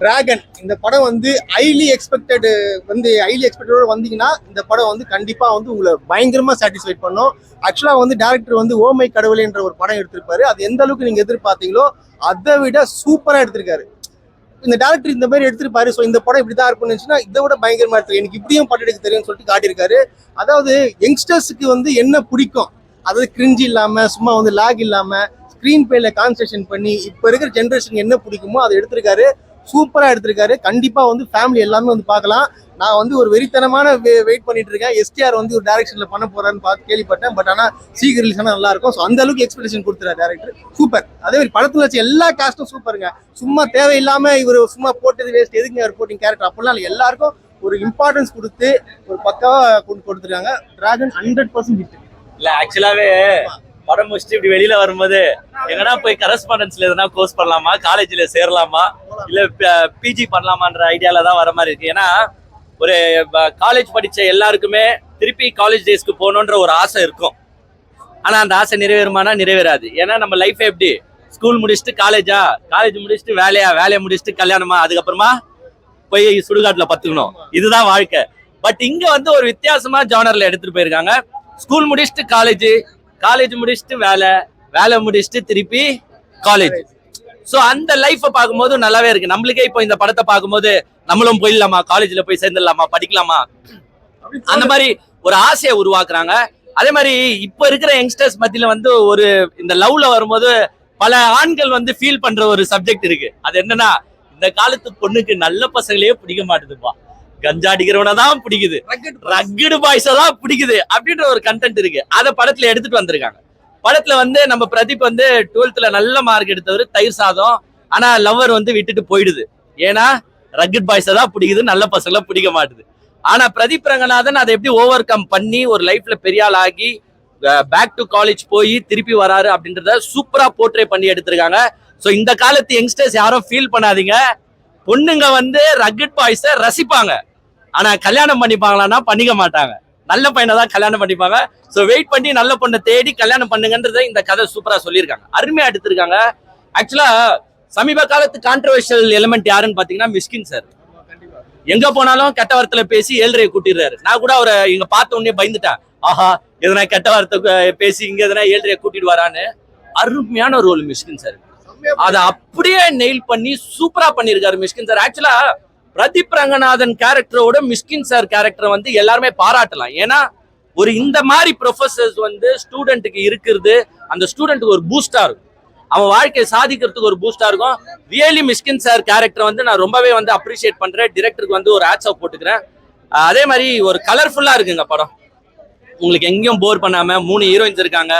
Dragon இந்த படம் வந்து ஹைலி எக்ஸ்பெக்டடோட வந்தீங்கன்னா இந்த படம் வந்து கண்டிப்பா வந்து உங்களை பயங்கரமா சாட்டிஸ்ஃபைட் பண்ணும். ஆக்சுவலா வந்து டேரக்டர் வந்து ஓமை கடவுளேன்ற ஒரு படம் எடுத்திருப்பாரு. அது எந்த அளவுக்கு நீங்க எதிர்பார்த்தீங்களோ அதை விட சூப்பரா எடுத்திருக்காரு. இந்த டேரக்டர் இந்த மாதிரி எடுத்திருப்பாரு. ஸோ இந்த படம் இப்படிதான் இருக்கும்னு நினைச்சுன்னா இதை விட பயங்கரமா எடுத்து எனக்கு இப்படியும் படம் எடுக்க தெரியும்னு சொல்லிட்டு காட்டியிருக்காரு. அதாவது யங்ஸ்டர்ஸுக்கு வந்து என்ன பிடிக்கும், அதாவது கிரிஞ்சி இல்லாம சும்மா வந்து லாக் இல்லாம ஸ்கிரீன் பிளேல கான்சன்ட்ரேஷன் பண்ணி இப்ப இருக்கிற ஜென்ரேஷன் என்ன பிடிக்குமோ அதை எடுத்திருக்காரு. சூப்பரா எடுத்திருக்காரு. கண்டிப்பா வந்து ஃபேமிலி எல்லாமே வந்து பார்க்கலாம். நான் வந்து ஒரு வெறித்தனமான வெயிட் பண்ணிட்டு இருக்கேன். எஸ்டிஆர் வந்து ஒரு டைரக்ஷன்ல பண்ண போறான்னு பார்த்து கேள்விப்பட்டேன். பட் ஆனா சீக்கிரம் ரிலீஸ் ஆனா நல்லா இருக்கும். ஸோ அந்த அளவுக்கு எக்ஸ்பெக்டேஷன் கொடுத்துறாரு டேரக்டர். சூப்பர். அதே மாதிரி படத்துல வச்ச எல்லா காஸ்டும் சூப்பருங்க. சும்மா தேவையில்லாம இவர் சும்மா போட்டது வேஸ்ட், எதுக்கு அவர் போட்டிங் கேரக்டர் அப்படிலாம் எல்லாருக்கும் ஒரு இம்பார்ட்டன்ஸ் கொடுத்து ஒரு பக்காவா கொடுத்துருக்காங்க. Dragon 100% hit. இல்ல ஆக்சுவலாவே படம் முடிச்சுட்டு இப்படி வெளியில வரும்போது எங்கன்னா போய் கரஸ்பாண்டன்ஸ்ல எதனா கோர்ஸ் பண்ணலாமா, காலேஜ்ல சேரலாமா, இல்ல பிஜி பண்ணலாமான்ற ஐடியால தான் வர மாதிரி இருக்கு. ஏன்னா ஒரு காலேஜ் படிச்ச எல்லாருக்குமே திருப்பி காலேஜ் டேஸ்க்கு போகணுன்ற ஒரு ஆசை இருக்கும். ஆனா அந்த ஆசை நிறைவேறுமானா நிறைவேறாது. ஏன்னா நம்ம லைஃப் எப்படி, ஸ்கூல் முடிச்சுட்டு காலேஜ் முடிச்சுட்டு வேலையை முடிச்சுட்டு கல்யாணமா, அதுக்கப்புறமா போய் சுடுகாட்டுல பத்துக்கணும். இதுதான் வாழ்க்கை. பட் இங்க வந்து ஒரு வித்தியாசமா ஜானர்ல எடுத்துட்டு போயிருக்காங்க. ஸ்கூல் முடிச்சுட்டு காலேஜ் முடிச்சுட்டு வேலை முடிச்சுட்டு திருப்பி காலேஜ். ஸோ அந்த லைஃப்பை பார்க்கும்போது நல்லாவே இருக்கு. நம்மளுக்கே இப்போ இந்த படத்தை பார்க்கும்போது நம்மளும் போயிடலாமா, காலேஜ்ல போய் சேர்ந்துடலாமா, படிக்கலாமா, அந்த மாதிரி ஒரு ஆசையை உருவாக்குறாங்க. அதே மாதிரி இப்ப இருக்கிற யங்ஸ்டர்ஸ் மத்தியில வந்து ஒரு இந்த லவ்ல வரும்போது பல ஆண்கள் வந்து ஃபீல் பண்ற ஒரு சப்ஜெக்ட் இருக்கு. அது என்னன்னா, இந்த காலத்து பொண்ணுக்கு நல்ல பசங்களையே பிடிக்க மாட்டுதுப்பா, கஞ்சா அடிக்கிறவனை தான் பிடிக்குது, ரக்கடு பாய்ஸ தான் பிடிக்குது அப்படின்ற ஒரு கண்டென்ட் இருக்கு. அதை படத்துல எடுத்துட்டு வந்திருக்காங்க. படத்துல வந்து நம்ம பிரதீப் வந்து 12th நல்ல மார்க் எடுத்தவர், தயிர் சாதம். ஆனா லவ்வர் வந்து விட்டுட்டு போயிடுது. ஏன்னா ரக்கட் பாய்ஸ தான் பிடிக்குது, நல்ல பசங்களை பிடிக்க மாட்டுது. ஆனா பிரதீப் ரங்கநாதன் அதை எப்படி ஓவர் கம் பண்ணி ஒரு லைஃப்ல பெரிய ஆள் ஆகி பேக் டு காலேஜ் போய் திருப்பி வராரு அப்படின்றத சூப்பரா போர்ட்ரே பண்ணி எடுத்திருக்காங்க. ஸோ இந்த காலத்து யங்ஸ்டர்ஸ் யாரும் ஃபீல் பண்ணாதீங்க. பொண்ணுங்க வந்து ரக்கட் பாய்ஸ ரசிப்பாங்க, ஆனா கல்யாணம் பண்ணிப்பாங்களான்னா பண்ணிக்க மாட்டாங்க. நல்ல பையனை தான் கல்யாணம் பண்ணிப்பாங்க. ஸோ வெயிட் பண்ணி நல்ல பொண்ணை தேடி கல்யாணம் பண்ணுங்கன்றத இந்த கதை சூப்பரா சொல்லியிருக்காங்க. அருமையா எடுத்திருக்காங்க. ஆக்சுவலா சமீப காலத்து கான்ட்ரவர்ஷியல் எலிமெண்ட் யாருன்னு பாத்தீங்கன்னா மிஷ்கின் சார். எங்க போனாலும் கெட்ட வார்த்தையில பேசி 7:30 கூட்டிடுறாரு. நான் கூட அவரை இங்க பார்த்த உடனே பயந்துட்டேன். ஆஹா, எதனா கெட்ட வார்த்தை பேசி இங்க எதனா 7:30 கூட்டிட்டு வரான்னு. அருமையான ரோல் மிஷ்கின் சார். அதை அப்படியே நெயில் பண்ணி சூப்பரா பண்ணிருக்காரு மிஷ்கின் சார். ஆக்சுவலா பிரதீப் ரங்கநாதன் கேரக்டரோட மிஷ்கின் சார் கேரக்டரை வந்து எல்லாருமே பாராட்டலாம். ஏன்னா ஒரு இந்த மாதிரி ப்ரொஃபசர்ஸ் வந்து ஸ்டூடெண்ட்டுக்கு இருக்கிறது அந்த ஸ்டூடெண்ட்டுக்கு ஒரு பூஸ்டா இருக்கும், அவன் வாழ்க்கையை சாதிக்கிறதுக்கு ஒரு பூஸ்டா இருக்கும். ரியலி மிஷ்கின் சார் கேரக்டர் வந்து நான் ரொம்பவே வந்து அப்ரிஷியேட் பண்றேன். டிரெக்டருக்கு வந்து ஒரு ஹேட்ஸ் ஆஃப் போட்டுக்கிறேன். அதே மாதிரி ஒரு கலர்ஃபுல்லா இருக்குங்க படம். உங்களுக்கு எங்கேயும் போர் பண்ணாம 3 ஹீரோயின்ஸ் இருக்காங்க,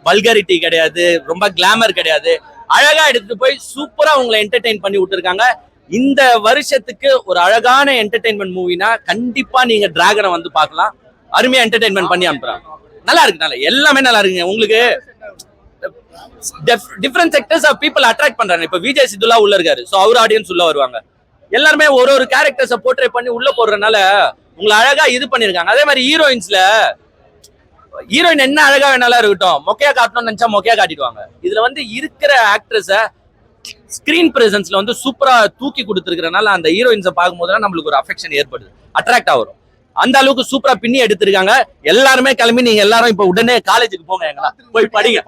வல்கரிட்டி கிடையாது, ரொம்ப கிளாமர் கிடையாது, அழகா எடுத்துட்டு போய் சூப்பரா உங்களை என்டர்டெயின் பண்ணி விட்டுருக்காங்க. இந்த வருஷத்துக்கு ஒரு அழகான என்டர்டெயின்மெண்ட் மூவினா கண்டிப்பா நீங்க டிராகனை வந்து பார்க்கலாம். அருமையா என்டர்டெயின்மெண்ட் பண்ணி அனுப்புறாங்க. நல்லா இருக்கு, நல்லா எல்லாமே நல்லா இருக்குங்க. உங்களுக்கு different sectors of people attract பண்றாங்க. இப்ப விஜய் சித்துலா உள்ள இருக்காரு, ஸோ அவர் ஆடியன்ஸ் உள்ள வருவாங்க. எல்லாருமே ஒரு கேரக்டர்ஸை போர்ட்ரே பண்ணி உள்ள போடுறதுனால உங்களை அழகா இது பண்ணிருக்காங்க. அதே மாதிரி ஹீரோயின் என்ன அழகா வேணாலும் இருக்கட்டும், மொக்கையா காட்டணும்னு நினைச்சா மொக்கையா காட்டிடுவாங்க. இதுல வந்து இருக்கிற ஆக்ட்ரஸ ஸ்கிரீன் பிரசன்ஸ்ல வந்து சூப்பரா தூக்கி கொடுத்துருக்கறனால அந்த ஹீரோயின்ஸை பார்க்கும்போது நம்மளுக்கு ஒரு அஃபெக்ஷன் ஏற்படுது, அட்ராக்ட் ஆகும். அந்த அளவுக்கு சூப்பரா பின்னி எடுத்திருக்காங்க. எல்லாருமே கிளம்பி நீங்க எல்லாரும் இப்ப உடனே காலேஜுக்கு போங்க, எங்களா போய் படிங்க.